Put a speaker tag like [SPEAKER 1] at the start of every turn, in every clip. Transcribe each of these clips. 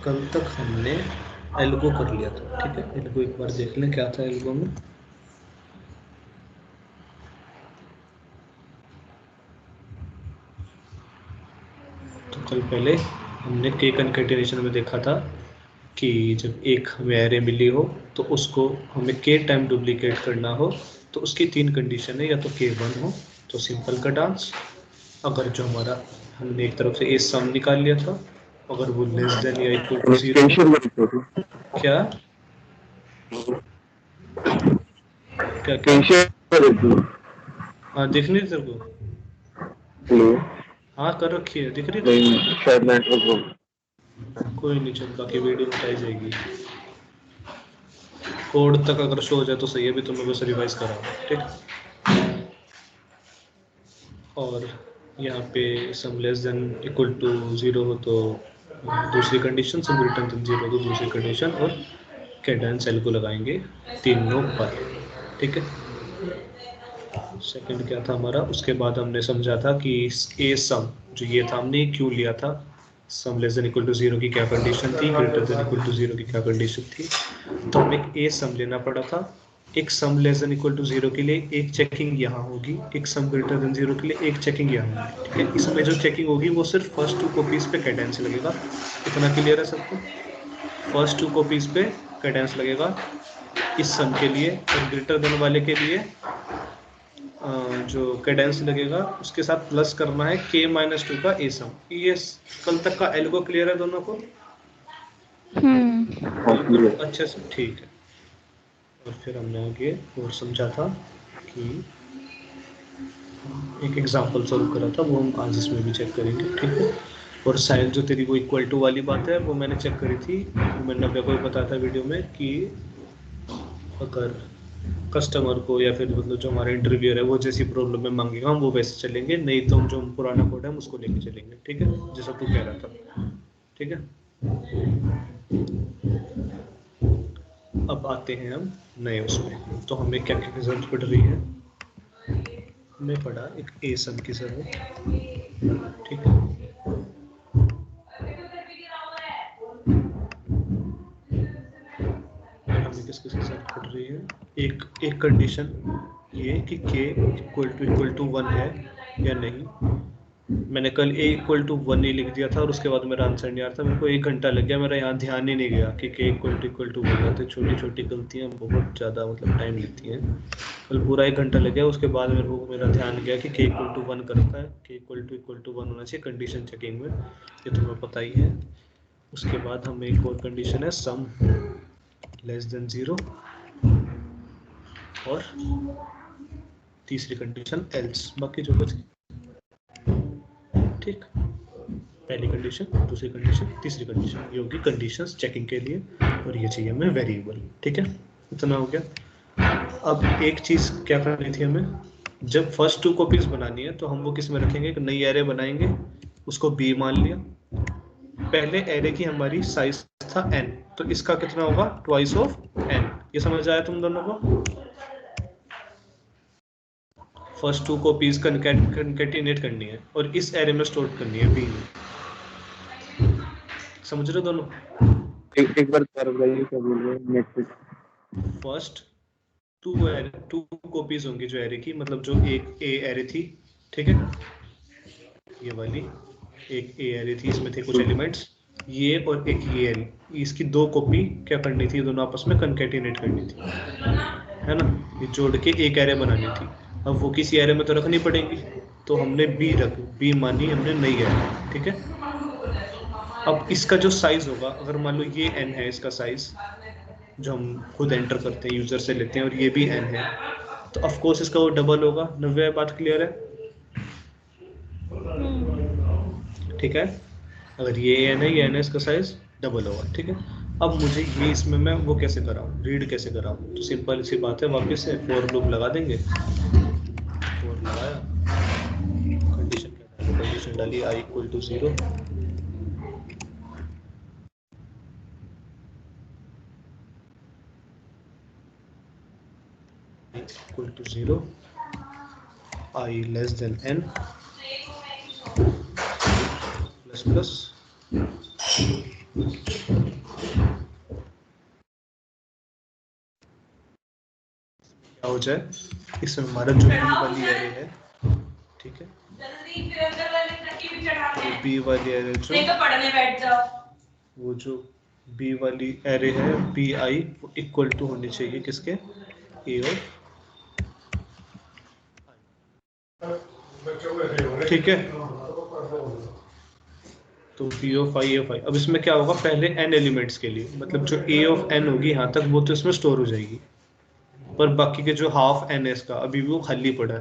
[SPEAKER 1] कल तक हमने एल्गो कर लिया था, ठीक है। एल्गो एक बार देख लें क्या था एल्गो में। तो कल पहले हमने के कनकैटिनेशन में देखा था कि जब एक हमें एरे मिली हो तो उसको हमें के टाइम डुप्लीकेट करना हो तो उसकी 3 कंडीशन है, या तो के 1 हो तो सिंपल का डांस, अगर जो हमारा हमने एक तरफ से ए सम निकाल लिया था, अगर वो लेस देन या इक्वल टू 0 हो। क्या क्या क्या हाँ दिख नहीं तेरे को? हाँ कर रखी है, दिख रही है शायद नेटवर्क। कोई नहीं, चल बाकी वीडियो उठाई जाएगी। कोड तक अगर शो हो जाए तो सही है, भी तो मैं बस रिवाइज कर रहा हूँ, ठीक। और यहाँ पे sum less than equal to 0 हो तो दूसरी कंडीशन, सम ग्रेटर देन 0 तो दूसरी कंडीशन, और कैडेंस एल को लगाएंगे तीनों पर, ठीक है। सेकंड क्या था हमारा, उसके बाद हमने समझा था कि ए सम जो ये था हमने क्यों लिया था, sum less than equal to 0 की क्या कंडीशन थी, ग्रेटर देन इक्वल टू 0 की क्या कंडीशन थी। तो हमें एक ए सम लेना पड़ा था। एक sum less than equal to 0 के लिए एक चेकिंग यहाँ होगी, एक सम ग्रेटर देन 0 के लिए एक चेकिंग यहाँ होगी, ठीक है। इसमें जो चेकिंग होगी वो सिर्फ फर्स्ट 2 कॉपीज पे कैडेंस लगेगा। इतना क्लियर है सबको? फर्स्ट 2 कॉपीज पे कैडेंस लगेगा इस सम के लिए, और ग्रेटर देन वाले के लिए जो कैडेंस लगेगा उसके साथ प्लस करना है k-2 का ए सम। ये कल तक का एल्गो क्लियर है दोनों को? बिल्कुल अच्छे से, ठीक है। और फिर हमने आगे और समझा था कि एक एग्जांपल सॉल्व करा था, वो हम आज इसमें भी चेक करेंगे, ठीक है। और शायद जो तेरी वो इक्वल टू वाली बात है वो मैंने चेक करी थी, मैंने नव्या को भी बताया था वीडियो में कि अगर कस्टमर को या फिर मतलब जो हमारा इंटरव्यूअर है वो जैसी प्रॉब्लम में मांगेगा हम वो वैसे चलेंगे, नहीं तो हम जो पुराना कोड है हम उसको लेके चलेंगे, ठीक है, जैसा तू कह रहा था, ठीक है। अब आते हैं हम नए उसमें, तो हमें क्या क्या रिजल्ट पढ़ रही है। हमने पढ़ा एक ए सम की जरूरत, ठीक है। हमें किस किस के साथ पढ़ रही है, एक एक कंडीशन ये कि k इक्वल टू 1 है या नहीं। मैंने कल a इक्वल टू 1 ही लिख दिया था और उसके बाद मेरा आंसर नहीं आ रहा था, मेरे को 1 घंटा लग गया, मेरा यहाँ ध्यान ही नहीं गया कि k इक्वल टू 1 है। तो छोटी छोटी गलतियाँ बहुत ज़्यादा मतलब टाइम लेती हैं। कल पूरा 1 घंटा लग गया, उसके बाद मेरा ध्यान गया कि k इक्वल टू 1 कर रखा है, k इक्वल टू 1 होना चाहिए कंडीशन चेकिंग में, ये तुम्हें पता ही है। उसके बाद हमें एक और कंडीशन है सम लेस देन 0, और तीसरी कंडीशन एल्स, बाकी जो कुछ, ठीक। पहली कंडीशन, दूसरी कंडीशन, तीसरी कंडीशन, ये होगी कंडीशंस चेकिंग के लिए, और ये चाहिए हमें वेरिएबल, ठीक है। इतना हो गया। अब एक चीज क्या करनी थी हमें, जब फर्स्ट 2 कॉपीज बनानी है तो हम वो किस में रखेंगे, एक नई एरे बनाएंगे, उसको बी मान लिया। पहले एरे की हमारी साइज था n, तो इसका कितना होगा, ट्वाइस ऑफ n। ये समझ आया तुम दोनों को? फर्स्ट 2 कॉपीज कंकैटिनेट करनी है और इस एरे में स्टोर करनी है बी में, समझ रहे हो दोनों?
[SPEAKER 2] एक बार कर बताइए क्या बोल रहे हैं नेक्स्ट।
[SPEAKER 1] फर्स्ट 2 कॉपीज होंगी जो एरे की, मतलब जो एक ए एरे थी, ठीक है, ये वाली एक ए एरे थी, इसमें थे कुछ एलिमेंट्स, ये और एक ये एरे, इसकी 2 कॉपी क्या करनी थी, दोनों आपस में कंकैटिनेट करनी थी, है ना। ये जोड़ के एक एरे बनानी थी। अब वो किसी एरे में तो रखनी पड़ेगी, तो हमने बी मानी हमने नई एरे, ठीक है। अब इसका जो साइज होगा, अगर मान लो ये n है इसका साइज, जो हम खुद एंटर करते हैं यूजर से लेते हैं, और ये भी n है, तो ऑफ कोर्स इसका वो डबल होगा। नव्या बात क्लियर है? ठीक है, अगर ये n है, ये n है, इसका साइज डबल होगा, ठीक है। अब मुझे ये इसमें मैं वो कैसे कराऊँ, रीड कैसे कराऊँ, तो सिंपल सी बात है, वापस से फॉर लूप लगा देंगे। फॉर लगाया, कंडीशन क्या डाली, कंडीशन डाली i equal to 0, equal to 0, i less than n plus plus क्या हो जाए, इसमें हमारा जो बी वाली एरे है, ठीक है, बी वाली एरे जो पढ़ने बैठ जाओ, वो जो बी वाली एरे है बी आई इक्वल टू होनी चाहिए किसके, ए और, ठीक है। तो बी ऑफ आई अब इसमें क्या होगा, पहले n एलिमेंट्स के लिए, मतलब जो a ऑफ n होगी यहाँ तक वो तो इसमें स्टोर हो जाएगी, पर बाकी के जो हाफ n है इसका अभी भी वो खाली पड़ा है,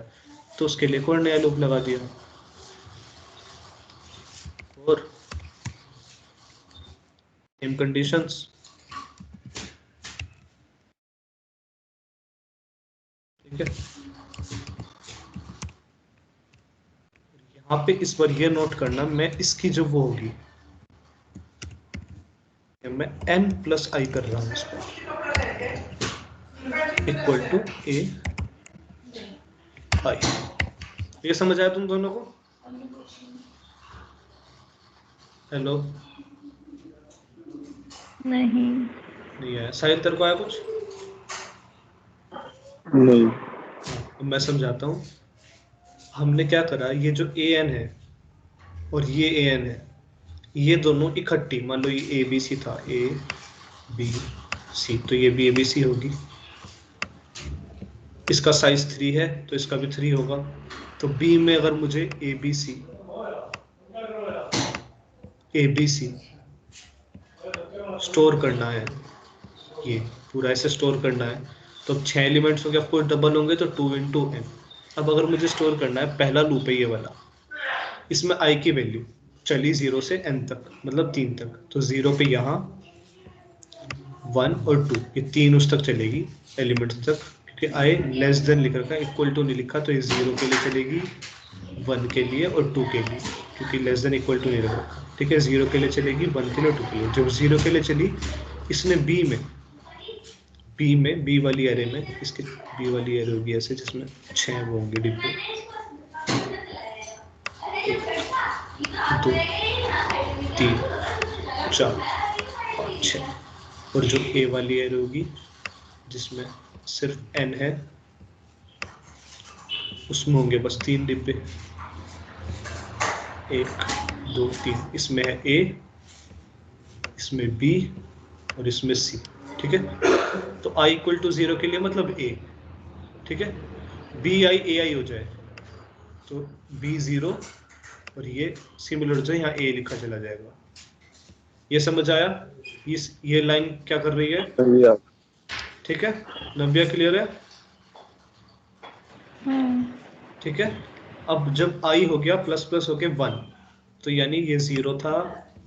[SPEAKER 1] तो उसके लिए कोई नया लूप लगा दिया। और सेम कंडीशंस, ठीक है। यहाँ पे इस बार ये नोट करना, मैं इसकी जो वो होगी, मैं n प्लस आई कर रहा हूँ इस पर, इक्वल टू ए आई। ये समझ आया तुम दोनों को? हेलो, नहीं आया शायद, तेरे को आया कुछ?
[SPEAKER 2] नहीं।
[SPEAKER 1] मैं समझाता हूँ। हमने क्या करा, ये जो ए एन है और ये ए एन है, ये दोनों इकट्ठी, मान लो ये ए बी सी था, ए बी सी, तो ये भी ए बी सी होगी, इसका साइज 3 है तो इसका भी 3 होगा। तो बी में अगर मुझे ए बी सी स्टोर करना है, ये पूरा ऐसे स्टोर करना है, तो अब 6 एलिमेंट्स हो गए, ऑफ कोर्स डबल होंगे तो 2 इंटू एन। अब अगर मुझे स्टोर करना है, पहला लूप है ये वाला, इसमें आई की वैल्यू चली 0 से n तक, मतलब 3 तक, तो 0 पे यहाँ 1 और 2, ये 3 उस तक चलेगी एलिमेंट्स तक, क्योंकि आई लेस देन लिख रखा है, इक्वल टू नहीं लिखा, तो ये 0 के लिए चलेगी, 1 के लिए और 2 के लिए, क्योंकि लेस देन इक्वल टू नहीं रख रखा, ठीक है। 0 के लिए चलेगी, 1 के लिए और 2 के लिए। जब 0 के लिए चली, इसने बी में बी वाली एरे में, इसकी बी वाली एरे होगी ऐसे, जिसमें 6 वो होंगे डिब्बे, 2 3 4 5 6, और जो ए वाली एरे होगी जिसमें सिर्फ n है, उसमें होंगे बस 3 डिब्बे, 1 2 3, इसमें है ए, इसमें बी और इसमें सी, ठीक है। तो i इक्वल टू 0 के लिए मतलब a, ठीक है, बी आई ए आई हो जाए तो b 0 और ये सिमिलर हो जाए, यहाँ a लिखा चला जाएगा। ये समझ आया? ये लाइन क्या कर रही है, ठीक है। नव्या क्लियर है? ठीक है। अब जब i हो गया प्लस प्लस हो गया 1, तो यानी ये 0 था,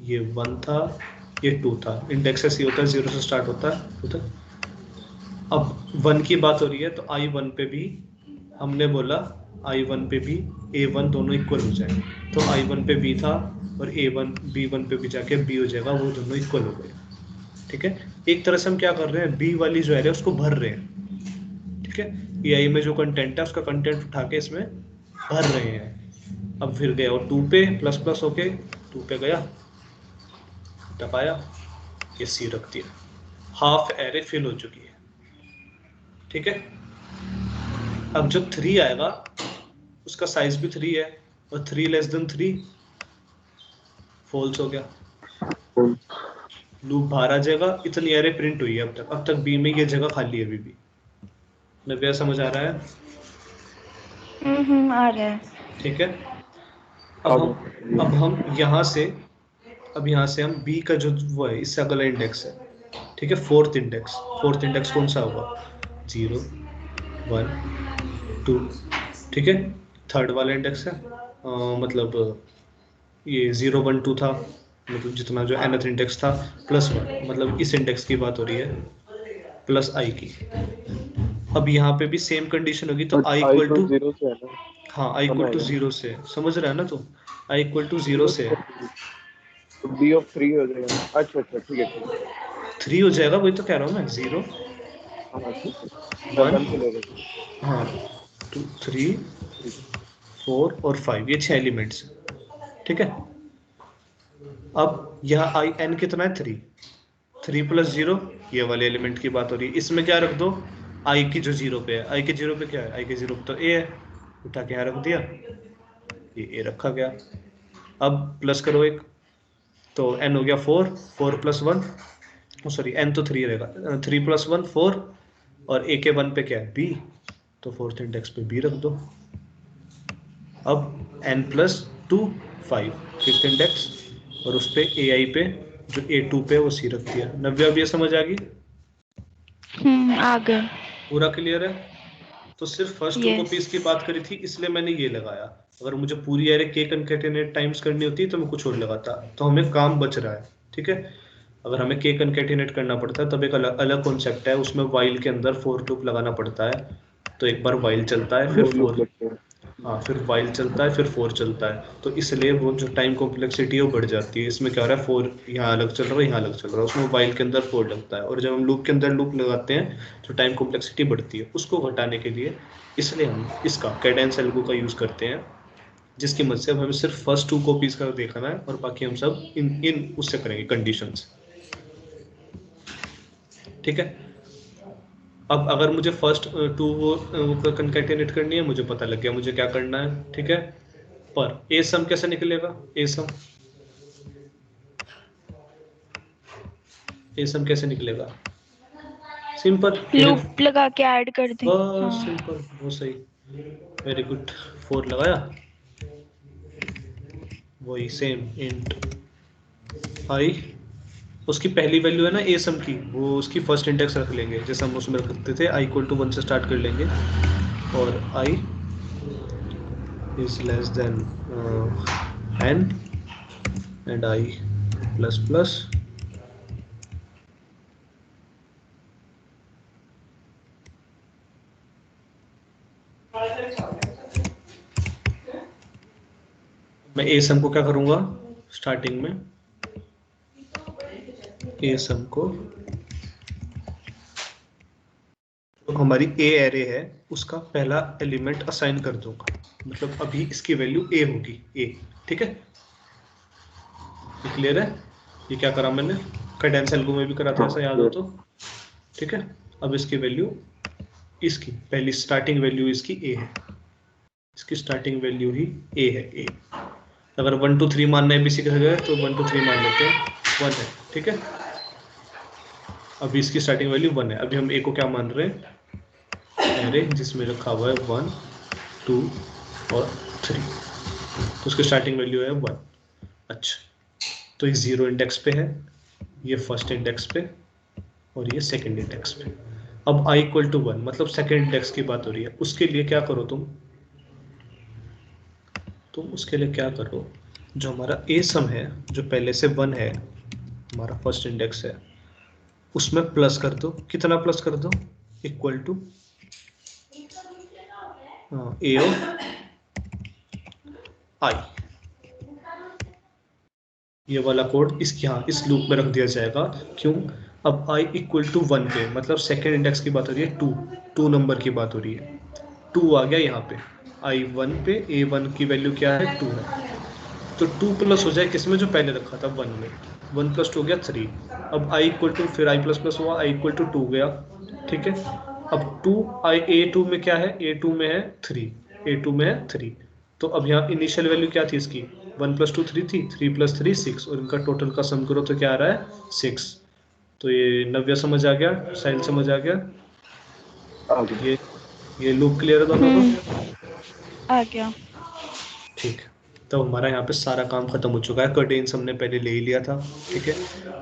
[SPEAKER 1] ये 1 था, ये 2 था, इंडेक्स ऐसे होता है, 0 से स्टार्ट होता है। अब 1 की बात हो रही है, तो i1 पे भी हमने बोला, i1 पे भी a1 दोनों इक्वल हो जाए, तो i1 पे b था और a1 b1 पे भी जाके b हो जाएगा, वो दोनों इक्वल हो गए, ठीक है। एक तरह से हम क्या कर रहे हैं, b वाली जो है उसको भर रहे हैं, ठीक है। ए आई में जो कंटेंट है उसका कंटेंट उठा के इसमें भर रहे हैं। अब फिर गया और 2 पे प्लस प्लस होके 2 पे गया, तब आया ये सी रख दिया, हाफ एरे फिल हो चुकी है, ठीक है। अब जब 3 आएगा, उसका साइज भी 3 है, और 3 लेस देन 3 फॉल्स हो गया, लूप बाहर आ जाएगा। इतनी एरे प्रिंट हुई है अब तक बी में ये जगह खाली है अभी भी। नव्या समझ आ रहा है?
[SPEAKER 3] आ रहा है,
[SPEAKER 1] ठीक है। अब हम यहाँ से हम b का जो वो है, इससे अगला इंडेक्स है, ठीक है, फोर्थ इंडेक्स कौन सा होगा, 0 1 2, ठीक है। थर्ड वाला इंडेक्स है, मतलब ये 0 1 2 था, मतलब जितना जो nth इंडेक्स था, प्लस 1, मतलब इस इंडेक्स की बात हो रही है, प्लस i की। अब यहाँ पे भी सेम कंडीशन होगी, तो i इक्वल टू
[SPEAKER 2] 0 से है ना,
[SPEAKER 1] हाँ i इक्वल टू 0 से, समझ रहा है ना तुम, i इक्वल टू 0 से है,
[SPEAKER 2] तो b ऑफ 3 हो जाएगा। अच्छा ठीक है
[SPEAKER 1] 3 हो जाएगा, वही तो कह रहा हूँ मैं, 0
[SPEAKER 2] हाँ ठीक है,
[SPEAKER 1] 1
[SPEAKER 2] से ले रहे
[SPEAKER 1] हाँ 2 3 4 और 5, ये 6 एलिमेंट्स, ठीक है। अब यहाँ आई एन कितना है 3, 3 + 0 ये वाले एलिमेंट की बात हो रही है। इसमें क्या रख दो, आई की जो 0 पे है, आई के 0 पे क्या है, आई के 0 पे तो ए है, उठा के यहाँ रख दिया, ये ए रखा गया। अब प्लस करो एक, तो एन हो गया 4, 4 + 1, सॉरी एन तो 3 रहेगा, 3 + 1 4, और ए के 1 पे क्या है बी, तो फोर्थ इंडेक्स पे बी रख दो। अब n + 2 5 फिफ्थ इंडेक्स, और उस पे ए आई पे जो A2 पे वो सी रख दिया। नव्या, अब ये समझ आ गई?
[SPEAKER 3] आ गया।
[SPEAKER 1] पूरा क्लियर है? तो सिर्फ फर्स्ट 2
[SPEAKER 3] Yes.
[SPEAKER 1] कॉपीज की बात करी थी, इसलिए मैंने ये लगाया। अगर मुझे पूरी एरे के कंकैटिनेट टाइम्स करनी होती तो मैं कुछ और लगाता, तो हमें काम बच रहा है। ठीक है, अगर हमें के कंकैटिनेट करना पड़ता है तब एक अलग कॉन्सेप्ट है, उसमें वाइल के अंदर फॉर लूप लगाना पड़ता है। तो एक बार वाइल चलता है, फिर
[SPEAKER 2] वो लूप
[SPEAKER 1] फॉर,
[SPEAKER 2] लगते हैं।
[SPEAKER 1] हाँ फिर वाइल चलता है, फिर फॉर चलता है, तो इसलिए वो जो टाइम कॉम्प्लेक्सिटी है वो बढ़ जाती है। इसमें क्या हो रहा है, फॉर यहाँ अलग चल रहा है, यहाँ अलग चल रहा है, उसमें वाइल के अंदर फॉर लगता है, और जब हम लूप के अंदर लूप लगाते हैं तो टाइम कॉम्प्लेक्सिटी बढ़ती है। उसको घटाने के लिए इसलिए हम इसका कैडेंस एल्गो का यूज़ करते हैं, जिसकी मदद से अब हमें सिर्फ फर्स्ट 2 कॉपीज का देखना है, और बाकी हम सब इन उससे करेंगे कंडीशंस। ठीक है, अब अगर मुझे फर्स्ट 2 कंकैटिनेट करनी है, मुझे पता लग गया मुझे क्या करना है। ठीक है, पर ए सम कैसे निकलेगा, ए सम कैसे निकलेगा? सिंपल,
[SPEAKER 3] लूप लगा के ऐड कर दें।
[SPEAKER 1] बस सिंपल, वो सही, वेरी गुड। 4 लगाया, वही सेम इंट आई, उसकी पहली वैल्यू है ना ए सम की, वो उसकी फर्स्ट इंडेक्स रख लेंगे, जैसे हम उसमें रखते थे i = 1 से स्टार्ट कर लेंगे, और i is less than n and i plus plus मैं ए सम को क्या करूंगा, स्टार्टिंग में ए सम को तो हमारी ए एरे है उसका पहला एलिमेंट असाइन कर दूंगा, मतलब अभी इसकी वैल्यू ए होगी, ए। ठीक है, ये क्लियर है? ये क्या करा मैंने, कैडेंस एल्गो में भी करा था ऐसा, याद हो तो? ठीक है, अब इसकी वैल्यू, इसकी पहली स्टार्टिंग वैल्यू इसकी ए है, इसकी स्टार्टिंग वैल्यू ही ए है, ए। अगर 1 2 3 मानना है बीसी के तो 1 2 3 मान लेते हैं, 1 है। ठीक है, अभी इसकी स्टार्टिंग वैल्यू 1 है। अभी हम ए को क्या मान रहे हैं, एरे जिसमें रखा हुआ है 1 2 और 3, तो उसकी स्टार्टिंग वैल्यू है 1। अच्छा, तो ये 0 इंडेक्स पे है, ये फर्स्ट इंडेक्स पे, और ये सेकंड इंडेक्स पे। अब i = 1 मतलब सेकंड इंडेक्स की बात हो रही है, उसके लिए क्या करो तुम उसके लिए क्या करो, जो हमारा ए सम है जो पहले से 1 है, हमारा फर्स्ट इंडेक्स है, उसमें प्लस कर दो। कितना प्लस कर दो, इक्वल टू ए ऑफ आई, ये वाला कोड इसकी, हाँ इस लूप में रख दिया जाएगा। क्यों, अब i = 1 पे, मतलब सेकेंड इंडेक्स की बात हो रही है, 2 नंबर की बात हो रही है, 2 आ गया यहाँ पे, i1 पे a1 की वैल्यू क्या है 2 है, तो 2 प्लस हो जाए किसमें, जो पहले रखा था 1 में, 1 + 2 हो गया 3। अब i = फिर i ++ हुआ, i = 2 गया। ठीक है, अब 2 a2 में क्या है, a2 में है 3, a2 में है 3, तो अब यहाँ इनिशियल वैल्यू क्या थी इसकी, 1 + 2 3 थी, 3 + 3 6, और इनका टोटल का सम करो तो क्या आ रहा है 6। तो ये नव्या समझ आ गया, साहिल समझ आ गया,
[SPEAKER 2] आगे
[SPEAKER 1] ये लूप क्लियर है दोनों को?
[SPEAKER 3] आ गया।
[SPEAKER 1] ठीक, तो हमारा यहाँ पे सारा काम खत्म हो चुका है। कर्टेन्स हमने पहले ले ही लिया था। ठीक है,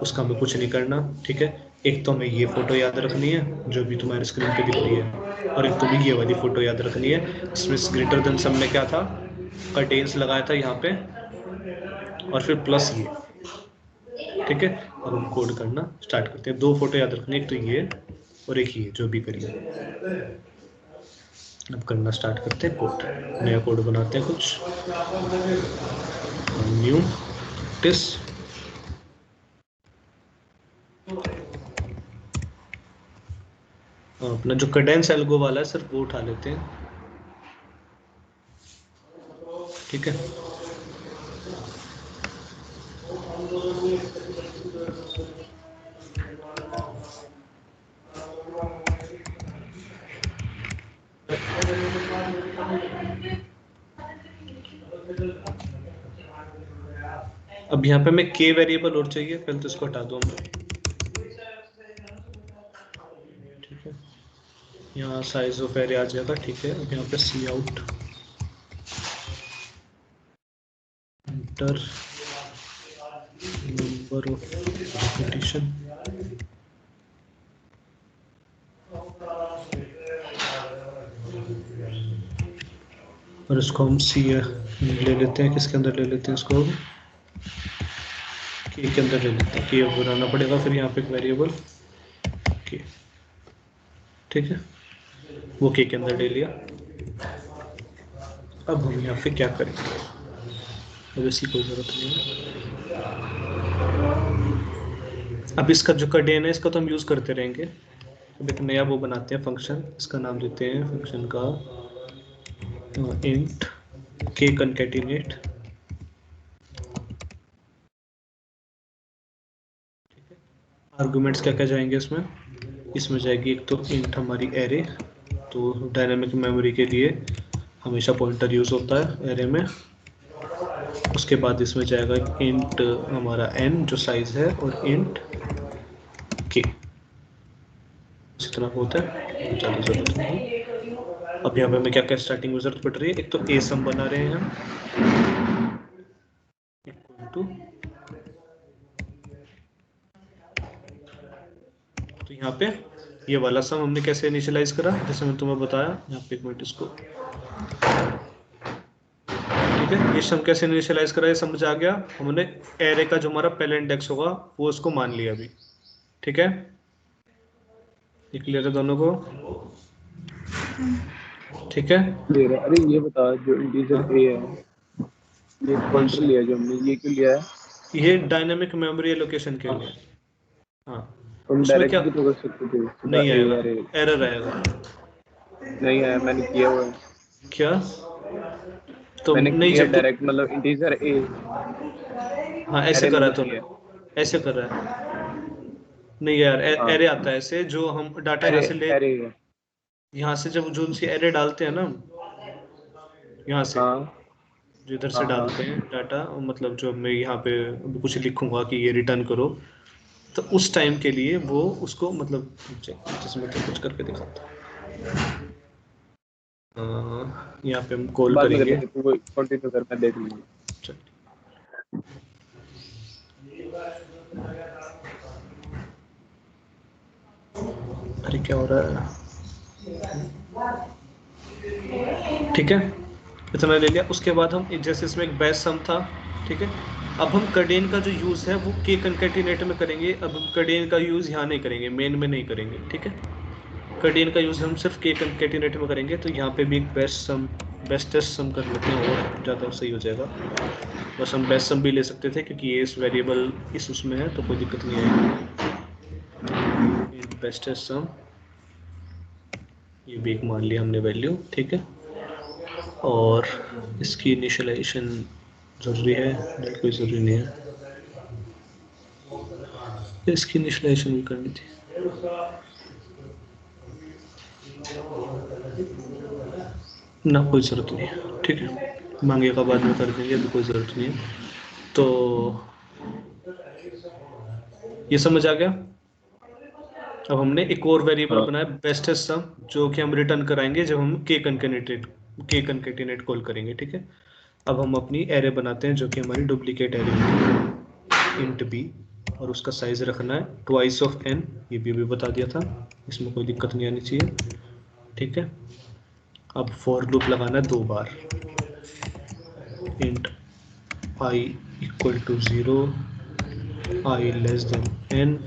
[SPEAKER 1] उसका हमें कुछ नहीं करना। ठीक है, एक तो हमें ये फोटो याद रखनी है जो भी तुम्हारे स्क्रीन पे दिख रही है, और एक तो भी ये वाली फोटो याद रखनी है, इसमें ग्रेटर देन सम में क्या था, कर्टेन्स लगाया था यहाँ पे, और फिर प्लस ये। ठीक है, अब हम कोड करना स्टार्ट करते हैं। 2 फोटो याद रखनी है, एक तो ये और एक ये, जो भी करिए। अब करना स्टार्ट करते हैं कोड, नया कोड बनाते हैं कुछ, न्यू टिस, अपना जो कैडेंस एल्गो वाला है सिर्फ वो उठा लेते हैं। ठीक है, अब यहाँ पे मैं k वेरिएबल और चाहिए, पहले तो इसको हटा दो हम। ठीक है, यहाँ साइज ऑफ एरे आ जाएगा। ठीक है, अब यहाँ पे cout enter number of repetition, और इसको हम सी ले लेते हैं। किसके अंदर ले लेते हैं इसको? के के अंदर ले लेते हैं। के बनाना पड़ेगा फिर यहाँ पे एक वेरिएबल के। ठीक है, वो के अंदर ले लिया। अब हम यहाँ पे क्या करेंगे? अब इसकी कोई जरूरत नहीं है। अब इसका जो कडेन है इसका तो हम यूज करते रहेंगे। अब एक नया वो बनाते हैं फंक्शन, इसका नाम देते हैं फंक्शन का इंट के कंकैटिनेट। आर्गुमेंट्स क्या क्या जाएंगे इसमें? इसमें जाएगी एक तो इंट हमारी एरे, तो डायनामिक मेमोरी के लिए हमेशा पॉइंटर यूज होता है एरे में। उसके बाद इसमें जाएगा इंट हमारा n जो साइज है, और इंट k। इसी तरह होता है, ज़्यादा जरूरत नहीं। अब यहाँ पे हमें क्या क्या स्टार्टिंग में जरूरत पड़ रही है? एक तो a सम बना रहे हैं हम इक्वल टू, तो यहाँ पे ये वाला सम हमने कैसे इनिशियलाइज करा, जैसे मैंने तुम्हें बताया। यहाँ पे एक मिनट इसको, ठीक है, ये सम कैसे इनिशियलाइज करा ये समझ आ गया। हमने एरे का जो हमारा पहला इंडेक्स होगा वो उसको मान लिया अभी। ठीक है, ये क्लियर है दोनों को? ठीक है,
[SPEAKER 2] क्लियर है। अरे ये बता, जो इंटीजर ए है, ये पॉइंटर लिया जो हमने, ये क्यों लिया है?
[SPEAKER 1] ये डायनामिक मेमोरी एलोकेशन के लिए। हाँ,
[SPEAKER 2] हम
[SPEAKER 1] उसमें क्या
[SPEAKER 2] डायरेक्ट भी तो कर सकते थे, सीधा
[SPEAKER 1] नहीं
[SPEAKER 2] ए
[SPEAKER 1] आएगा,
[SPEAKER 2] अरे
[SPEAKER 1] एरर आएगा।
[SPEAKER 2] नहीं है, मैंने किया हुआ है।
[SPEAKER 1] क्या? तो
[SPEAKER 2] मैंने
[SPEAKER 1] नहीं,
[SPEAKER 2] किया
[SPEAKER 1] जब
[SPEAKER 2] डायरेक्ट, मतलब इंटीजर ए
[SPEAKER 1] हाँ ऐसे
[SPEAKER 2] अरे
[SPEAKER 1] कर रहा
[SPEAKER 2] मैंने
[SPEAKER 1] है तो
[SPEAKER 2] किया।
[SPEAKER 1] ऐसे कर रहा है। नहीं यार,
[SPEAKER 2] हाँ,
[SPEAKER 1] एरे आता है ऐसे, जो हम डाटा यहाँ
[SPEAKER 2] अरे
[SPEAKER 1] से ले,
[SPEAKER 2] अरे
[SPEAKER 1] यहाँ से जब जो उनसे एरे डालते हैं ना, यहाँ से
[SPEAKER 2] हाँ
[SPEAKER 1] जो इधर से
[SPEAKER 2] हाँ हाँ।
[SPEAKER 1] डालते हैं डाटा, मतलब जो मैं यहाँ पे कुछ लिखूंगा कि ये रिटर्न करो, तो उस टाइम के लिए वो उसको मतलब जिसमें तो कुछ करके दिखाता हूँ। यहाँ पे हम कॉल
[SPEAKER 2] बाद में कर
[SPEAKER 1] करेंगे।
[SPEAKER 2] लेंगे, तू कंटिन्यू कर, मैं देख लूंगा।
[SPEAKER 1] चल, अरे क्या हो रहा है? ठीक है, इतना ले लिया। उसके बाद हम जैसे इसमें एक बैच सम था, ठीक है, अब हम कडेन का जो यूज है वो के कंकैटिनेट में करेंगे। अब हम कडेन का यूज यहाँ नहीं करेंगे, मेन में नहीं करेंगे। ठीक है, कडेन का यूज हम सिर्फ के कंकैटिनेट में करेंगे। तो यहाँ पे भी एक बेस्टेस्ट सम कर लेते हैं और ज़्यादा सही हो जाएगा। बस हम बेस्ट सम भी ले सकते थे क्योंकि ये इस वेरिएबल इस उसमें है, तो कोई दिक्कत नहीं आएगी। बेस्टेस्ट सम, ये भी एक मान लिया हमने वैल्यू। ठीक है, और इसकी इनिशियलाइजेशन ज़रूरी है? नहीं, कोई ज़रूरी नहीं है, इसकी इनिशियलाइजेशन भी करनी थी। ना, कोई ज़रूरत नहीं है। ठीक है, मांगे का बाद में कर देंगे, अभी कोई ज़रूरत नहीं है। तो ये समझ आ गया। अब हमने एक और वेरिएबल
[SPEAKER 2] हाँ
[SPEAKER 1] बनाया बेस्टेस्ट सम, जो कि हम रिटर्न कराएंगे जब हम के कंकेटिनेट कॉल करेंगे। ठीक है, अब हम अपनी एरे बनाते हैं जो कि हमारी डुप्लीकेट एरे है, इंट बी, और उसका साइज रखना है ट्वाइस ऑफ n। ये भी बता दिया था, इसमें कोई दिक्कत नहीं आनी चाहिए। ठीक है, अब फॉर लूप लगाना है 2 बार। Int i equal to 0, i less than n,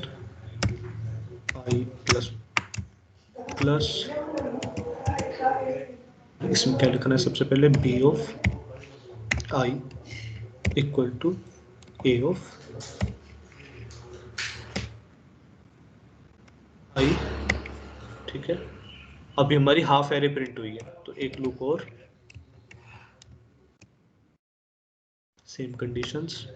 [SPEAKER 1] i plus plus, इसमें क्या लिखना है सबसे पहले? b of i equal to a of i। ठीक है, अभी हमारी हाफ एरे प्रिंट हुई है, तो एक लूप और, सेम कंडीशंस।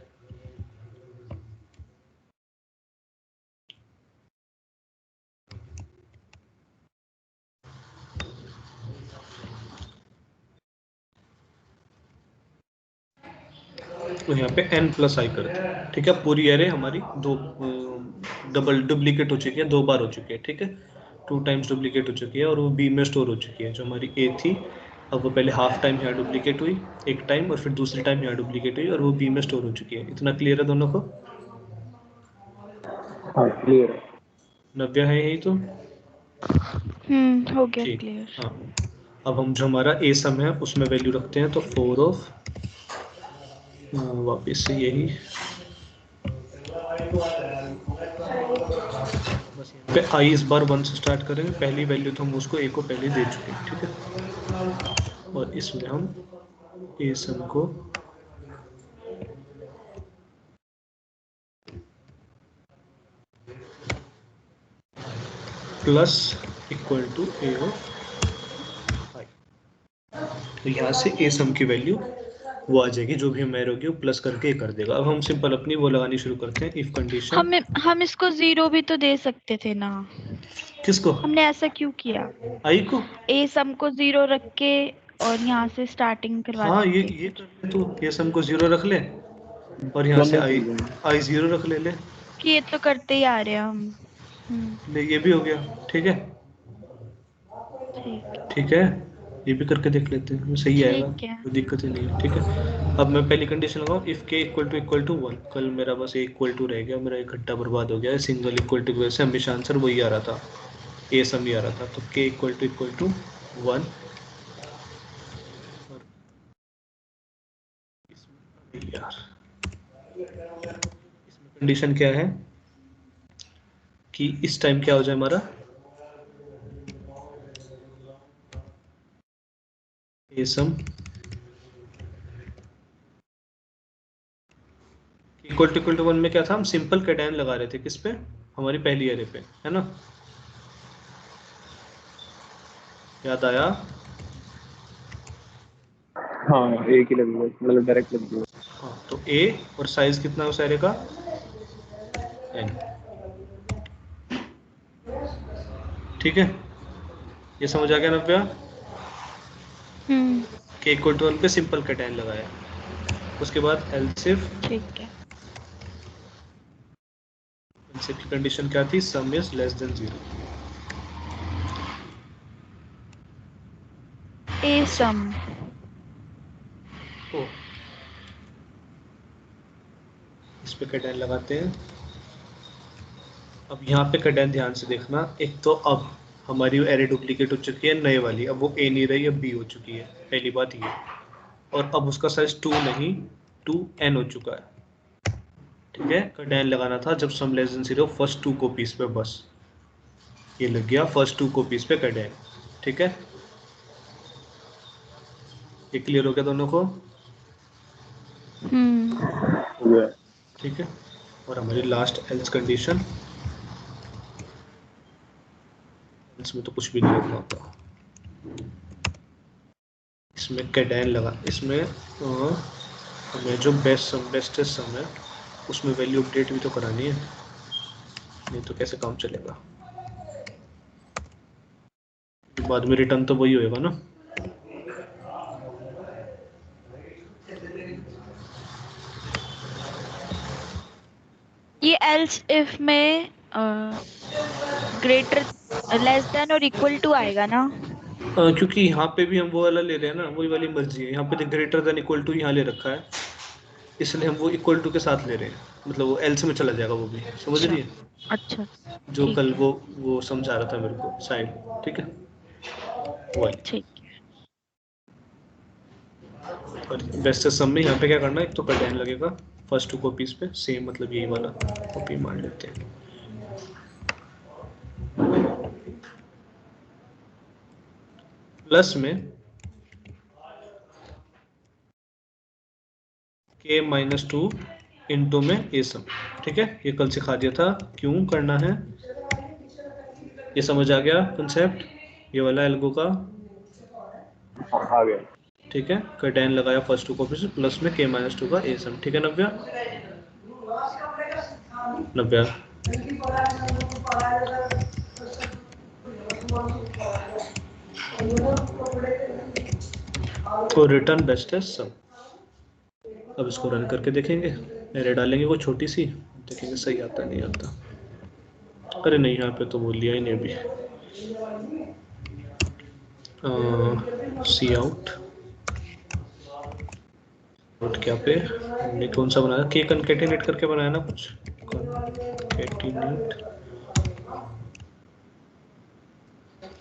[SPEAKER 1] तो यहाँ पे n प्लस आई करते हैं, ठीक है। पूरी एरे हमारी दो डबल डुप्लीकेट हो चुकी है, 2 बार हो चुकी है, ठीक है। 2 टाइम्स डुप्लीकेट हो चुकी है और वो बी में स्टोर हो चुकी है। जो हमारी ए थी, अब वो पहले हाफ टाइम यहाँ डुप्लीकेट हुई एक टाइम, और फिर दूसरी टाइम यहाँ डुप्लीकेट हुई और वो बी में स्टोर हो चुकी है। इतना क्लियर है दोनों को?
[SPEAKER 2] हाँ क्लियर है।
[SPEAKER 1] नव्या है यही तो?
[SPEAKER 3] हो गया
[SPEAKER 1] ठीक,
[SPEAKER 3] क्लियर।
[SPEAKER 1] हाँ। अब हम जो हमारा ए सम है उसमें वैल्यू रखते हैं, तो 4 ऑफ वापिस से यही बस यहाँ पे आई इस बार 1 से स्टार्ट करेंगे। पहली वैल्यू तो हम उसको ए को पहले दे चुके हैं, ठीक है। और इसमें हम ए सम को plus equal to a of i, तो यहाँ से ए सम की वैल्यू वो आ जाएगी, जो भी हमारे होगी वो प्लस करके कर देगा। अब हम सिंपल अपनी वो लगानी शुरू करते हैं, इफ कंडीशन।
[SPEAKER 3] हम इसको 0 भी तो दे सकते थे ना।
[SPEAKER 1] किसको?
[SPEAKER 3] हमने ऐसा क्यों किया?
[SPEAKER 1] आई को?
[SPEAKER 3] ए सम को 0 रख के और यहाँ से स्टार्टिंग करवा
[SPEAKER 1] हाँ,
[SPEAKER 3] देते
[SPEAKER 1] ये
[SPEAKER 3] कुछ।
[SPEAKER 1] कर ले, तो ए सम को 0 रख ले और यहाँ से आई 0 रख ले।
[SPEAKER 3] कि ये तो करते ही आ रहे हैं हम।
[SPEAKER 1] ले, ये भी हो गया, ठीक है।
[SPEAKER 3] ठीक
[SPEAKER 1] ठीक है, ये भी करके देख लेते हैं, सही आएगा,
[SPEAKER 3] ठीक है।
[SPEAKER 1] कोई दिक्कत ही नहीं है, ठीक है। अब मैं पहली कंडीशन लगाऊं, इफ के इक्वल टू 1। कल मेरा बस इक्वल टू रह गया, मेरा एक घंटा बर्बाद हो गया। सिंगल इक्वल टू की वजह से हमेशा आंसर वही आ रहा था, ए सम ही आ रहा था। तो के इक्वल टू 1। यार इसमें कंडीशन क्या है कि इस टाइम क्या हो जाए हमारा ए सम इक्वल टू 1 में क्या था, हम सिंपल कैडेन लगा रहे थे किस पे, हमारी पहली एरे पे, है ना? याद आया?
[SPEAKER 2] हाँ एक ही लगेगा, मतलब डायरेक्ट लगेगा।
[SPEAKER 1] हाँ, तो ए और साइज कितना है उस एरे का, n, ठीक है। ये समझ आ गया नव्या? के इक्वल टू 1 पे सिंपल कैडेन लगाया, उसके बाद एल्सिफ
[SPEAKER 3] ठीक है।
[SPEAKER 1] एल्सिफ की कंडीशन क्या थी, सम इज लेस देन 0।
[SPEAKER 3] ए सम
[SPEAKER 1] ओ, इस पे कैडेन लगाते हैं। अब यहाँ पे कैडेन ध्यान से देखना, एक तो अब हमारी एरे डुप्लीकेट हो चुकी है नए वाली, अब वो ए नहीं रही, अब बी हो चुकी है, पहली बात ये। और अब उसका साइज 2 नहीं 2n हो चुका है, ठीक है। कैडेन लगाना था जब sum less than 0 first 2 copies पे, बस ये लग गया फर्स्ट 2 कॉपीज पे कैडेन, ठीक है। ये क्लियर हो गया दोनों को? ठीक है। और हमारी लास्ट एल्स कंडीशन, इसमें तो कुछ भी नहीं रखना होता, इसमें कैडेन लगा, इसमें हमें जो बेस्टेस्ट सम है उसमें वैल्यू अपडेट भी तो करानी है, नहीं तो कैसे काम चलेगा। बाद में रिटर्न तो वही होएगा ना।
[SPEAKER 3] ये एल्स इफ में ग्रेटर लेस देन और इक्वल टू आएगा ना?
[SPEAKER 1] क्योंकि यहाँ पे भी हम वो वाला ले रहे हैं ना, वही वाली मर्जी है। यहाँ पे ग्रेटर देन इक्वल टू यहाँ ले रखा है, इसलिए हम वो इक्वल टू के साथ ले रहे हैं, मतलब वो एल्स में चला जाएगा वो भी, समझ रही है?
[SPEAKER 3] अच्छा
[SPEAKER 1] जो
[SPEAKER 3] ठीक
[SPEAKER 1] कल
[SPEAKER 3] है।
[SPEAKER 1] वो समझा रहा था मेरे को साइड, ठीक है, वही।
[SPEAKER 3] ठीक है।
[SPEAKER 1] और बेस्ट सम में यहाँ पे क्या करना है, एक तो कैडेन लगेगा फर्स्ट 2 कॉपीज पे, सेम मतलब यही वाला कॉपी मान लेते हैं। प्लस में k -2 इंटू में ए सम, ठीक है। ये कल सिखा दिया था क्यों करना है, ये समझ आ गया कंसेप्ट, ये वाला एल्गो का,
[SPEAKER 2] आ गया।
[SPEAKER 1] ठीक है। कैडेन लगाया फर्स्ट 2 कॉपीज प्लस में k -2 का ए सम, ठीक है। नव्या तो रिटर्न बेस्टेस्ट सम, अब इसको रन करके देखेंगे, एरर डालेंगे कोई छोटी सी, देखेंगे सही आता नहीं आता। अरे नहीं, यहाँ पे तो वो लिया ही नहीं अभी। सी आउट क्या पे हमने कौन सा बनाया, के कनकेटिनेट करके बनाया ना कुछ, कनकेटिनेट।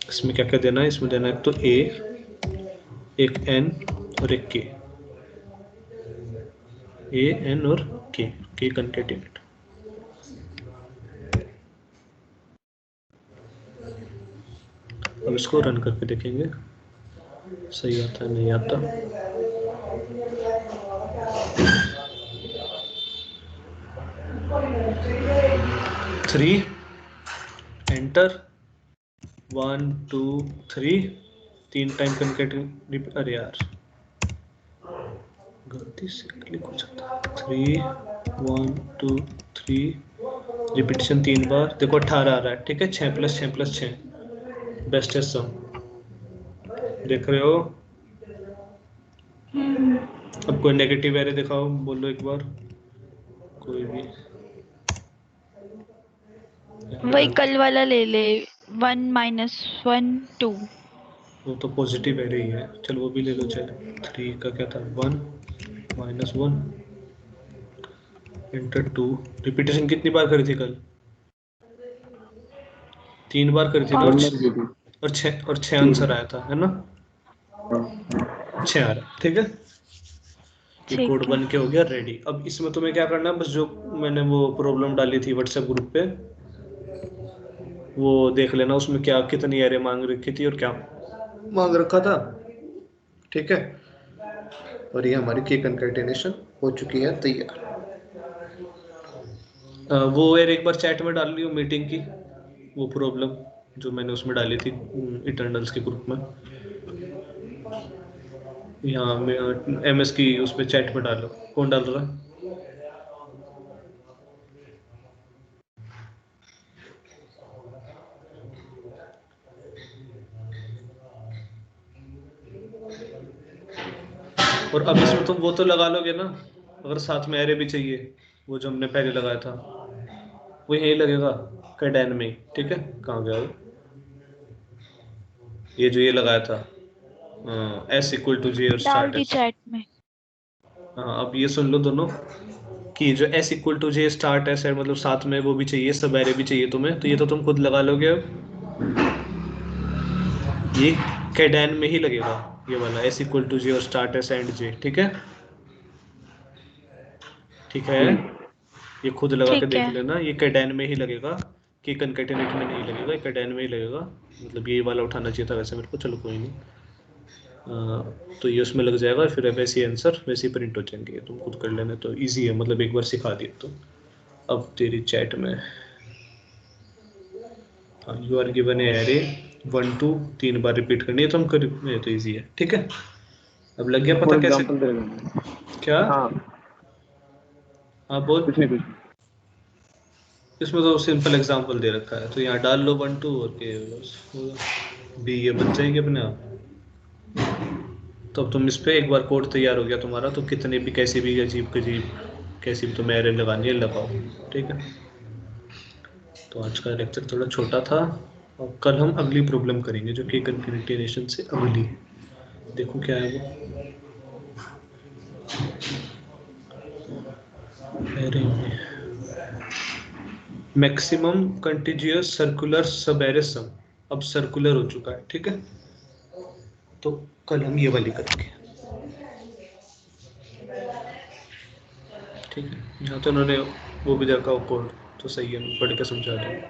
[SPEAKER 1] इसमें क्या क्या देना है, इसमें देना है तो ए, एक एन और एक के, ए एन और के कनकेटिनेट। अब इसको रन करके देखेंगे सही आता है नहीं आता। Three enter, 1 2 3, 3 time concatenate. अरे यार गलती से क्लिक हो जाता। 3 1 2 3 रिपीटेशन 3 बार, देखो 18 आ रहा है, ठीक है। 6 + 6 + 6 बेस्ट है सम, देख रहे हो। अब कोई नेगेटिव एरे दिखाओ, बोलो एक बार कोई भी।
[SPEAKER 3] वही कल वाला ले ले, 1 - 1 2।
[SPEAKER 1] वो तो पॉजिटिव एरे ही है, चलो वो भी ले लो। चाहे 3 का क्या था, 1 - 1 इंटर 2। रिपीटेशन कितनी बार करी थी कल, 3 बार करी थी ना,
[SPEAKER 2] वन बार की थी।
[SPEAKER 1] और 6 आंसर आया था, है ना। 6 आ रहा, ठीक है। ये
[SPEAKER 3] ठीक
[SPEAKER 1] कोड
[SPEAKER 3] है।
[SPEAKER 1] बन के हो गया रेडी। अब इसमें तुम्हें क्या करना है, बस जो मैंने वो प्रॉब्लम डाली थी व्हाट्सएप ग्रुप पे, वो देख लेना, उसमें क्या कितनी एरे मांग रखी थी और क्या मांग रखा था, ठीक है। और ये हमारी की कनकैटिनेशन हो चुकी है तैयार। वो एरे एक बार चैट में डाल लियो मीटिंग की, वो प्रॉब्लम जो मैंने उसमें डाली थी इटर्नल्स के ग्रुप में। यहाँ MS की उस पर चैट में डालो। कौन डाल रहा है? और अब इसमें तुम वो तो लगा लोगे ना, अगर साथ में एरे भी चाहिए, वो जो हमने पहले लगाया था वो यही लगेगा कैडेन में, ठीक है। कहाँ गया वो, ये जो ये लगाया था S = J और
[SPEAKER 3] डाल
[SPEAKER 1] स्टार्ट
[SPEAKER 3] दी
[SPEAKER 1] S।
[SPEAKER 3] चैट में।
[SPEAKER 1] हाँ, अब ये सुन लो दोनों कि जो S = J स्टार्ट S है, मतलब साथ में वो भी चाहिए, सब एरे भी चाहिए तुम्हें, तो ये तो तुम खुद लगा लोगे। अब ये कैडेन में ही लगेगा, ये वाला S = J और स्टार्ट S एंड J, ठीक है। ठीक है, ये खुद लगा के
[SPEAKER 3] ठीक
[SPEAKER 1] देख
[SPEAKER 3] है।
[SPEAKER 1] लेना, ये कैडेन में ही लगेगा, कि कनकैटिनेट में नहीं लगेगा, ये कैडेन में ही लगेगा। मतलब यही वाला उठाना चाहिए था वैसे मेरे को, चलो कोई नहीं। तो ये उसमें लग जाएगा, फिर वैसे ही आंसर वैसे ही प्रिंट हो जाएंगे, तुम खुद कर लेना, तो इजी है, मतलब एक बार सिखा दिया तो। अब तेरी चैट में you are given a array 1 2 3 बार रिपीट करनी है, तो हम कर, ये तो इजी है, ठीक है। अब लग गया
[SPEAKER 2] वो
[SPEAKER 1] पता कैसे,
[SPEAKER 2] एग्जांपल दे रहे
[SPEAKER 1] क्या।
[SPEAKER 2] हाँ,
[SPEAKER 1] हाँ बोल।
[SPEAKER 2] कुछ नहीं।
[SPEAKER 1] इसमें तो सिंपल एग्जांपल दे रखा है, तो यहाँ डाल लो 1 2 और के बस बी, ये बन जाएगी अपने आप। तो अब तुम इस पे एक बार कोड तैयार हो गया तुम्हारा, तो कितने भी कैसी भी अजीब कैसी भी तुम्हें एरे लगानी है लगाओ, ठीक है। तो आज का लेक्चर थोड़ा छोटा था, और कल हम अगली प्रॉब्लम करेंगे जो कि कन्फिग्रेशन से अगली, देखो क्या है वो एरे में मैक्सिमम कंटिन्यूअस सर्कुलर सब एरे सम। अब सर्कुलर हो चुका है, ठीक है। तो कल हम ये वाली करेंगे, ठीक है। यहाँ तो उन्होंने वो भी देखा कोड, तो सही है, मैं पढ़ के समझा रहा हूँ।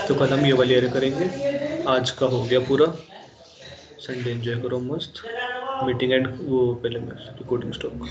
[SPEAKER 1] तो कल हम ये वाली एरे करेंगे। आज का हो गया पूरा, संडे एंजॉय करो मस्त। मीटिंग एंड वो पहले मैं रिकॉर्डिंग स्टॉप।